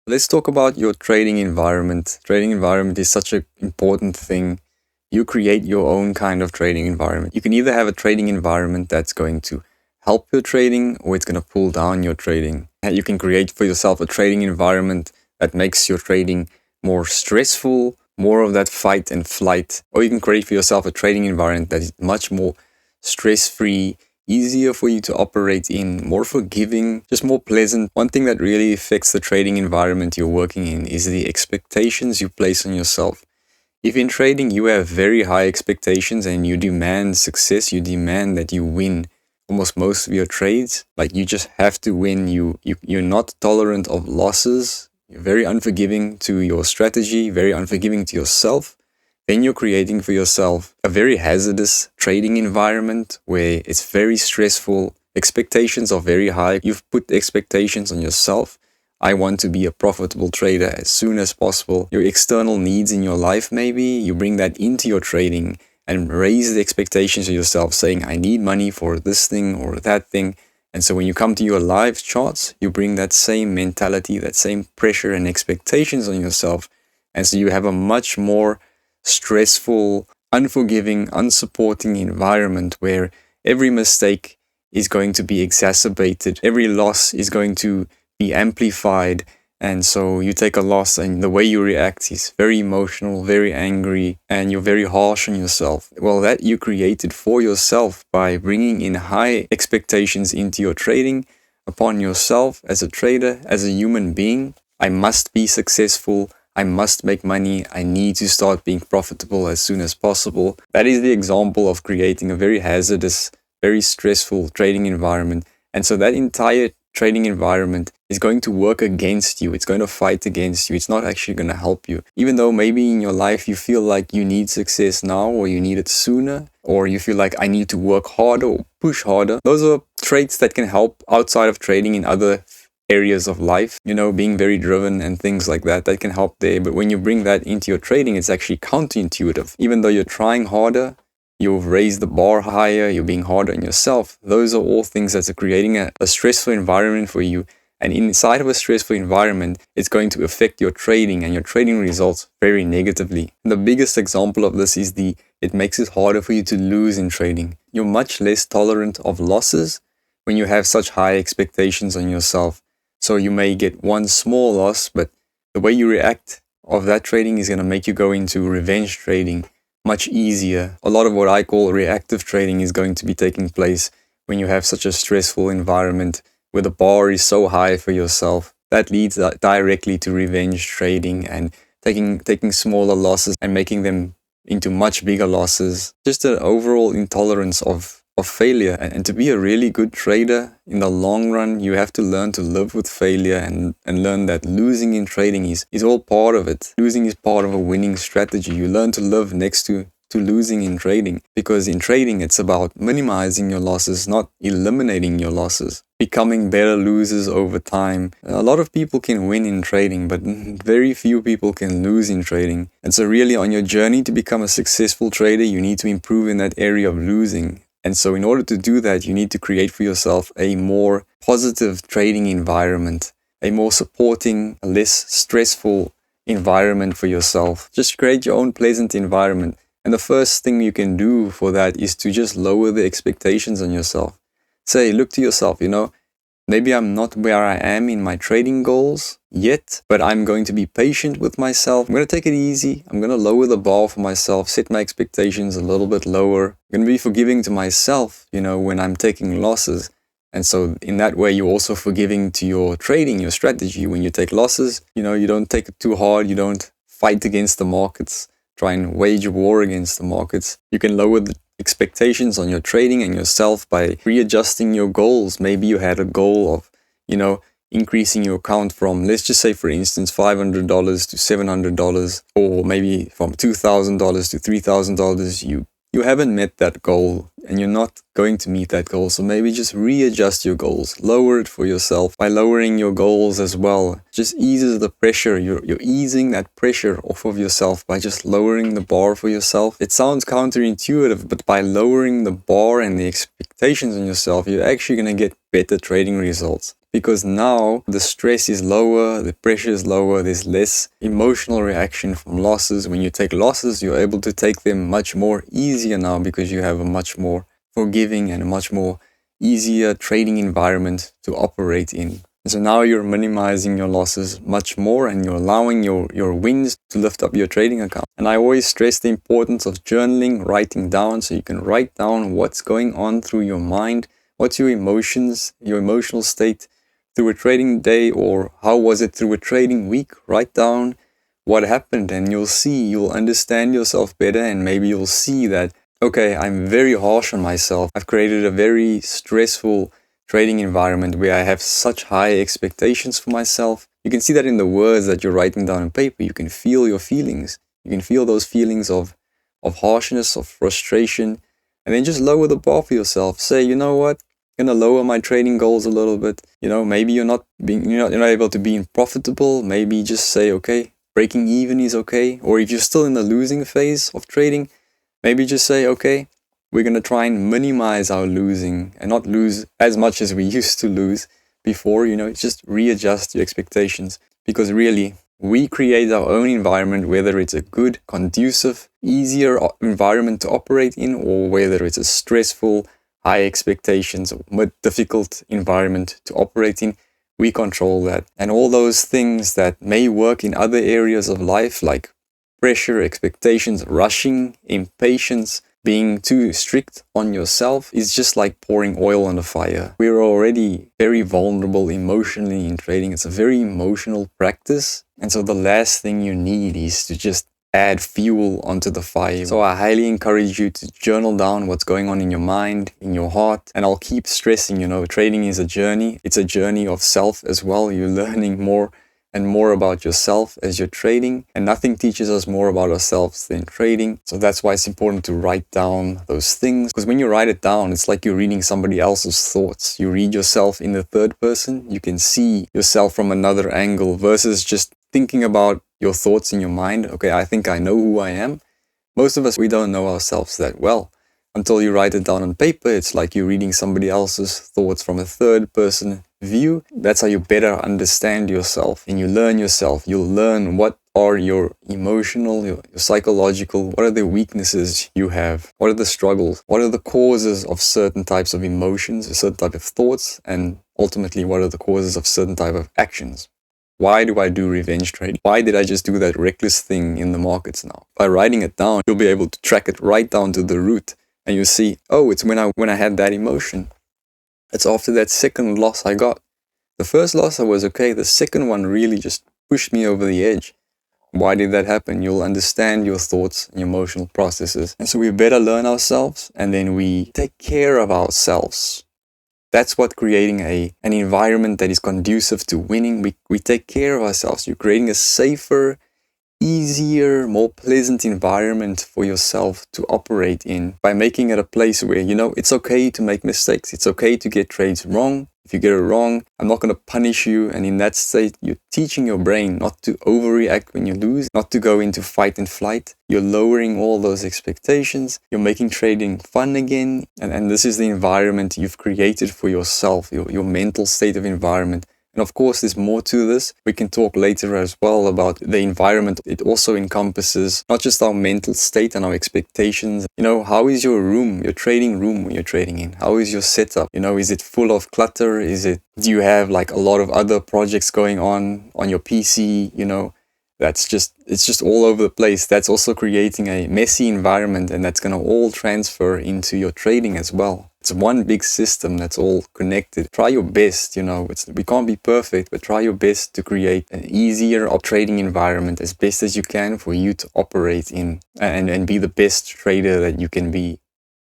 Let's talk about your trading environment. Trading environment is such an important thing. You create your own kind of trading environment. You can either have a trading environment that's going to help your trading or it's going to pull down your trading. And you can create for yourself a trading environment that makes your trading more stressful, more of that fight and flight. Or you can create for yourself a trading environment that is much more stress-free, easier for you to operate in, more forgiving, just more pleasant. One thing that really affects the trading environment you're working in is the expectations you place on yourself. If in trading you have very high expectations and you demand success, you demand that you win almost most of your trades, like you just have to win, you're not tolerant of losses, you're very unforgiving to your strategy, very unforgiving to yourself, then you're creating for yourself a very hazardous trading environment where it's very stressful, expectations are very high, you've put expectations on yourself. I want to be a profitable trader as soon as possible. Your external needs in your life, maybe, you bring that into your trading and raise the expectations of yourself saying, I need money for this thing or that thing. And so when you come to your live charts, you bring that same mentality, that same pressure and expectations on yourself. And so you have a much more stressful, unforgiving, unsupporting environment where every mistake is going to be exacerbated. Every loss is going to be amplified, and so you take a loss and the way you react is very emotional, very angry, and you're very harsh on yourself. Well, that you created for yourself by bringing in high expectations into your trading upon yourself as a trader, as a human being. I must be successful, I must make money, I need to start being profitable as soon as possible. That is the example of creating a very hazardous, very stressful trading environment. And so that entire trading environment is going to work against you. It's going to fight against you. It's not actually going to help you. Even though maybe in your life you feel like you need success now or you need it sooner, or you feel like I need to work harder or push harder. Those are traits that can help outside of trading in other areas of life, being very driven and things like that can help there. But when you bring that into your trading, it's actually counterintuitive. Even though you're trying harder, you've raised the bar higher, you're being harder on yourself. Those are all things that are creating a stressful environment for you. And inside of a stressful environment, it's going to affect your trading and your trading results very negatively. And the biggest example of this is it makes it harder for you to lose in trading. You're much less tolerant of losses when you have such high expectations on yourself. So you may get one small loss, but the way you react of that trading is going to make you go into revenge trading much easier. A lot of what I call reactive trading is going to be taking place when you have such a stressful environment where the bar is so high for yourself. That leads directly to revenge trading and taking smaller losses and making them into much bigger losses. Just an overall intolerance of failure. And to be a really good trader in the long run, you have to learn to live with failure and learn that losing in trading is all part of it. Losing is part of a winning strategy. You learn to live next to losing in trading, because in trading it's about minimizing your losses, not eliminating your losses. Becoming better losers over time. A lot of people can win in trading, but very few people can lose in trading. And so really on your journey to become a successful trader, you need to improve in that area of losing. And so in order to do that, you need to create for yourself a more positive trading environment, a more supporting, less stressful environment for yourself. Just create your own pleasant environment. And the first thing you can do for that is to just lower the expectations on yourself. Say, look to yourself, maybe I'm not where I am in my trading goals yet, but I'm going to be patient with myself. I'm going to take it easy. I'm going to lower the bar for myself, set my expectations a little bit lower. I'm going to be forgiving to myself, when I'm taking losses. And so in that way, you're also forgiving to your trading, your strategy. When you take losses, you don't take it too hard. You don't fight against the markets, try and wage a war against the markets. You can lower the expectations on your trading and yourself by readjusting your goals. Maybe you had a goal of, increasing your account from, let's just say, for instance, $500 to $700, or maybe from $2,000 to $3,000. You haven't met that goal and you're not going to meet that goal. So maybe just readjust your goals, lower it for yourself. By lowering your goals as well, just eases the pressure. You're easing that pressure off of yourself by just lowering the bar for yourself. It sounds counterintuitive, but by lowering the bar and the expectations on yourself, you're actually going to get better trading results. because now the stress is lower, the pressure is lower, there's less emotional reaction from losses. When you take losses, you're able to take them much more easier now because you have a much more forgiving and a much more easier trading environment to operate in. And so now you're minimizing your losses much more and you're allowing your wins to lift up your trading account. And I always stress the importance of journaling, writing down, so you can write down what's going on through your mind, what's your emotions, your emotional state through a trading day, or how was it through a trading week. Write down what happened and you'll understand yourself better, and maybe you'll see that, okay, I'm very harsh on myself. I've created a very stressful trading environment where I have such high expectations for myself. You can see that in the words that you're writing down on paper. You can feel your feelings. You can feel those feelings of harshness, of frustration, and then just lower the bar for yourself. Say, you know what? I'm gonna lower my trading goals a little bit. Maybe you're not able to be profitable. Maybe just say, okay, breaking even is okay. Or if you're still in the losing phase of trading, maybe just say, okay, we're going to try and minimize our losing and not lose as much as we used to lose before. Just readjust your expectations, because really we create our own environment, whether it's a good, conducive, easier environment to operate in, or whether it's a stressful, high expectations, or more difficult environment to operate in. We control that. And all those things that may work in other areas of life, like pressure, expectations, rushing, impatience, being too strict on yourself, is just like pouring oil on the fire. We're already very vulnerable emotionally in trading. It's a very emotional practice. And so the last thing you need is to just add fuel onto the fire. So I highly encourage you to journal down what's going on in your mind, in your heart. And I'll keep stressing, trading is a journey. It's a journey of self as well. You're learning more and more about yourself as you're trading, and nothing teaches us more about ourselves than trading. So that's why it's important to write down those things, because when you write it down, it's like you're reading somebody else's thoughts. You read yourself in the third person. You can see yourself from another angle versus just thinking about your thoughts in your mind. Okay, I think I know who I am. Most of us, we don't know ourselves that well. Until you write it down on paper, it's like you're reading somebody else's thoughts from a third person view. That's how you better understand yourself and you learn yourself. You'll learn what are your emotional, your psychological, what are the weaknesses you have, what are the struggles, what are the causes of certain types of emotions, a certain type of thoughts, and ultimately what are the causes of certain type of actions. Why do I do revenge trading? Why did I just do that reckless thing in the markets now? By writing it down, you'll be able to track it right down to the root. And you see, oh, it's when I had that emotion. It's after that second loss I got. The first loss I was okay. The second one really just pushed me over the edge. Why did that happen? You'll understand your thoughts and your emotional processes. And so we better learn ourselves, and then we take care of ourselves. That's what creating an environment that is conducive to winning. We take care of ourselves. You're creating a safer, easier, more pleasant environment for yourself to operate in by making it a place where, it's okay to make mistakes. It's okay to get trades wrong. If you get it wrong, I'm not going to punish you. And in that state, you're teaching your brain not to overreact when you lose, not to go into fight and flight. You're lowering all those expectations. You're making trading fun again. And this is the environment you've created for yourself, your mental state of environment. And of course, there's more to this. We can talk later as well about the environment. It also encompasses not just our mental state and our expectations. How is your room, your trading room when you're trading in? How is your setup? Is it full of clutter? Do you have like a lot of other projects going on your PC? It's just all over the place. That's also creating a messy environment, and that's going to all transfer into your trading as well. It's one big system that's all connected. Try your best, we can't be perfect, but try your best to create an easier trading environment as best as you can for you to operate in and be the best trader that you can be.